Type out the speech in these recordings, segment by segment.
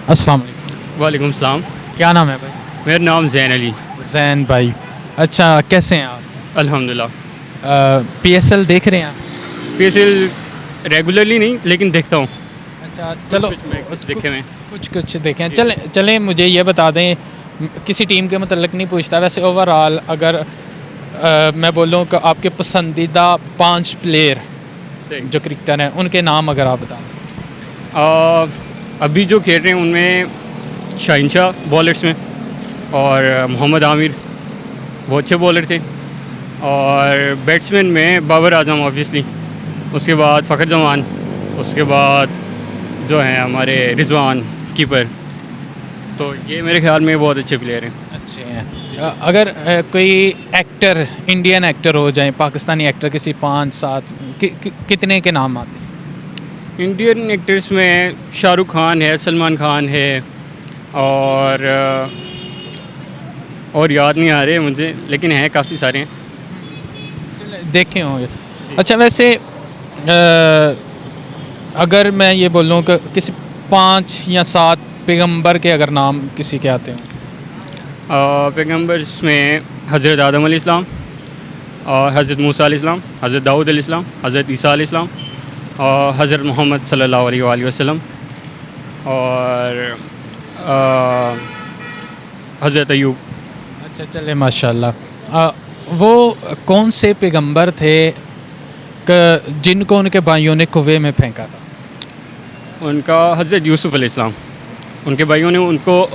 السلام علیکم. وعلیکم السلام. کیا نام ہے بھائی؟ میرا نام زین علی. زین بھائی. اچھا کیسے ہیں آپ؟ الحمدللہ. پی ایس ایل دیکھ رہے ہیں آپ؟ پی ایس ایل ریگولرلی نہیں لیکن دیکھتا ہوں. اچھا چلو کچھ میچز دیکھے ہوئے. کچھ دیکھیں. چلیں مجھے یہ بتا دیں, کسی ٹیم کے متعلق نہیں پوچھتا, ویسے اوور آل اگر میں بولوں کہ آپ کے پسندیدہ 5 پلیئر جو کرکٹر ہیں ان کے نام اگر آپ بتا دیں. ابھی جو کھیل رہے ہیں ان میں شاہین شاہ بالرس میں, اور محمد عامر بہت اچھے بالر تھے, اور بیٹسمین میں بابر اعظم آبویسلی, اس کے بعد فخر زمان, اس کے بعد جو ہیں ہمارے رضوان کیپر. تو یہ میرے خیال میں بہت اچھے پلیئر ہیں. اچھے ہیں. اگر کوئی ایکٹر, انڈین ایکٹر ہو جائیں, پاکستانی ایکٹر کسی 5-7 کتنے کے نام آتے ہیں؟ انڈین ایکٹرس میں شاہ رخ خان ہے, سلمان خان ہے, اور یاد نہیں آ رہے مجھے, لیکن ہیں کافی سارے ہیں. دیکھے ہوں گے. اچھا ویسے اگر میں یہ بولوں کہ کسی 5 یا 7 پیغمبر کے اگر نام کسی کے آتے ہیں؟ پیغمبرس میں حضرت آدم علیہ السلام, اور حضرت موسیٰ علیہ السلام, حضرت داؤد علیہ السلام, حضرت عیسیٰ علیہ السلام, اور حضرت محمد صلی اللہ علیہ وآلہ وسلم, اور حضرت ایوب. اچھا چلے ماشاء اللہ. وہ کون سے پیغمبر تھے کہ جن کو ان کے بھائیوں نے کنویں میں پھینکا تھا؟ ان کا حضرت یوسف علیہ السلام, ان کے بھائیوں نے ان کو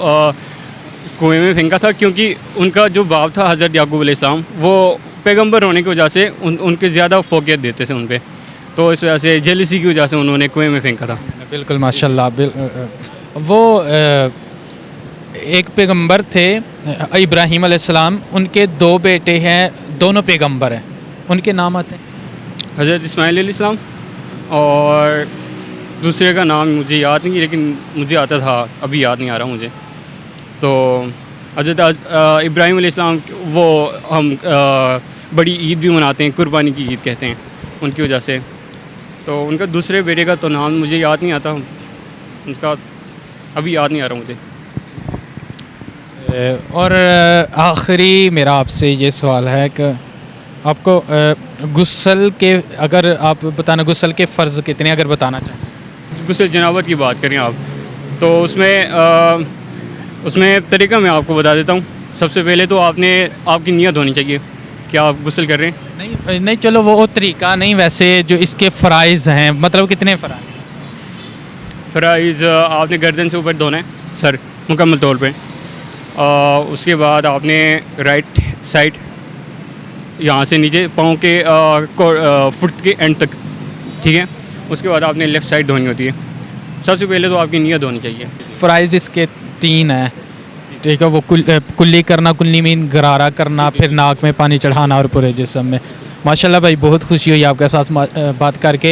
کنویں میں پھینکا تھا, کیونکہ ان کا جو باپ تھا حضرت یعقوب علیہ السلام, وہ پیغمبر ہونے کی وجہ سے ان کے زیادہ فوقیت دیتے تھے ان پہ, تو اس وجہ سے جیلسی کی وجہ سے انہوں نے کنویں میں پھینکا تھا. بالکل ماشاء اللہ. وہ ایک پیغمبر تھے ابراہیم علیہ السلام, ان کے 2 بیٹے ہیں, دونوں پیغمبر ہیں, ان کے نام آتے ہیں؟ حضرت اسماعیل علیہ السلام, اور دوسرے کا نام مجھے یاد نہیں, لیکن مجھے آتا تھا, ابھی یاد نہیں آ رہا مجھے. تو حضرت ابراہیم علیہ السلام وہ ہم بڑی عید بھی مناتے ہیں, قربانی کی عید کہتے ہیں ان کی وجہ سے. تو ان کا دوسرے بیٹے کا تو نام مجھے یاد نہیں آتا, ان کا ابھی یاد نہیں آ رہا مجھے. اور آخری میرا آپ سے یہ سوال ہے کہ آپ کو غسل کے, اگر آپ بتانا غسل کے فرض کتنے اگر بتانا چاہیں؟ غسل جنابت کی بات کریں آپ, تو اس میں طریقہ میں آپ کو بتا دیتا ہوں. سب سے پہلے تو آپ کی نیت ہونی چاہیے کہ آپ غسل کر رہے ہیں. نہیں چلو وہ طریقہ نہیں, ویسے جو اس کے فرائض ہیں, مطلب کتنے فرائض؟ فرائض آپ نے گردن سے اوپر دھونا ہے, سر مکمل طور پہ. اس کے بعد آپ نے رائٹ سائڈ یہاں سے نیچے پاؤں کے فٹ کے اینڈ تک, ٹھیک ہے. اس کے بعد آپ نے لیفٹ سائڈ دھونی ہوتی ہے. سب سے پہلے تو آپ کی نیت ہونی چاہیے. فرائض اس کے 3 ہیں, ٹھیک ہے. وہ کلی کرنا, کلی مین غرارہ کرنا, پھر ناک میں پانی چڑھانا, اور پورے جسم میں. ماشاءاللہ بھائی بہت خوشی ہوئی آپ کے ساتھ بات کر کے.